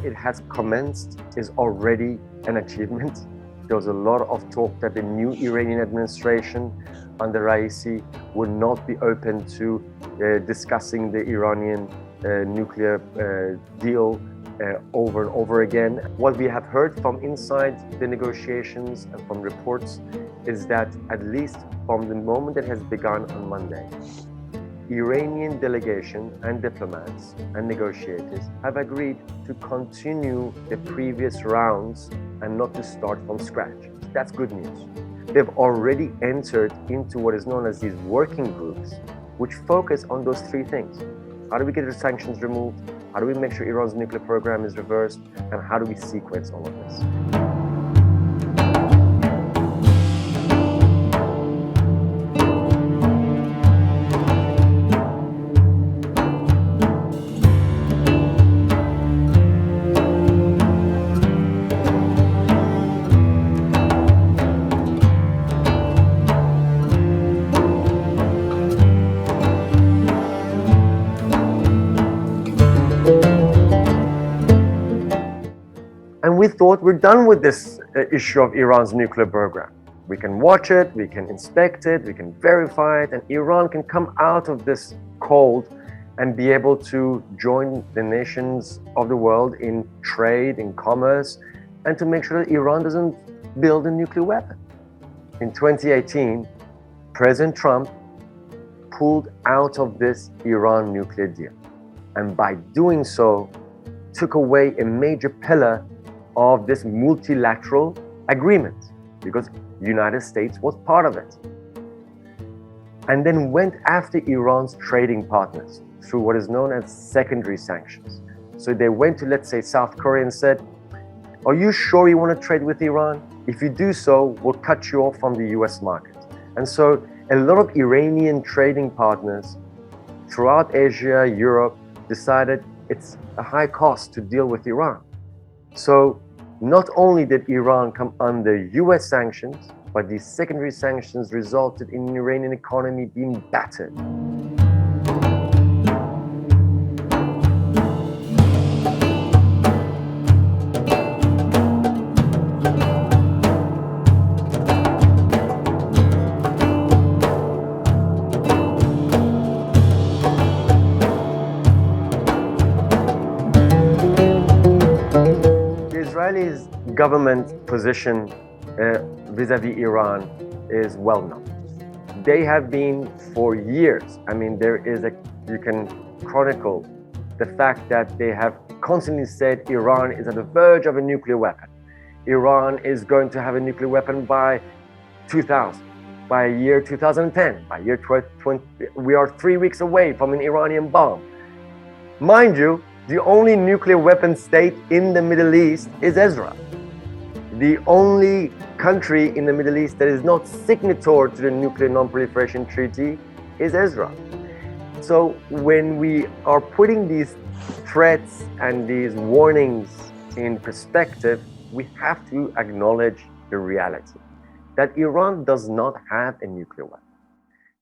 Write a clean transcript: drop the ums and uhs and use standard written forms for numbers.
that it has commenced is already an achievement. There was a lot of talk that the new Iranian administration under Raisi would not be open to discussing the Iranian nuclear deal over and over again. What we have heard from inside the negotiations and from reports is that at least from the moment it has begun on Monday, Iranian delegation and diplomats and negotiators have agreed to continue the previous rounds and not to start from scratch. That's good news. They've already entered into what is known as these working groups, which focus on those three things. How do we get the sanctions removed? How do we make sure Iran's nuclear program is reversed? And how do we sequence all of this? And we thought we're done with this issue of Iran's nuclear program. We can watch it, we can inspect it, we can verify it, and Iran can come out of this cold and be able to join the nations of the world in trade, in commerce, and to make sure that Iran doesn't build a nuclear weapon. In 2018, President Trump pulled out of this Iran nuclear deal. And by doing so, took away a major pillar of this multilateral agreement, because the United States was part of it. And then went after Iran's trading partners through what is known as secondary sanctions. So they went to, let's say, South Korea and said, are you sure you want to trade with Iran? If you do so, we'll cut you off from the US market. And so a lot of Iranian trading partners throughout Asia, Europe, decided it's a high cost to deal with Iran. So not only did Iran come under US sanctions, but these secondary sanctions resulted in the Iranian economy being battered. Israeli's government position vis-a-vis Iran is well known. They have been for years. I mean, you can chronicle the fact that they have constantly said Iran is at the verge of a nuclear weapon. Iran is going to have a nuclear weapon by 2000, by year 2010, by year 2020. We are 3 weeks away from an Iranian bomb. Mind you, the only nuclear weapon state in the Middle East is Israel. The only country in the Middle East that is not signatory to the Nuclear Non-Proliferation Treaty is Israel. So when we are putting these threats and these warnings in perspective, we have to acknowledge the reality that Iran does not have a nuclear weapon.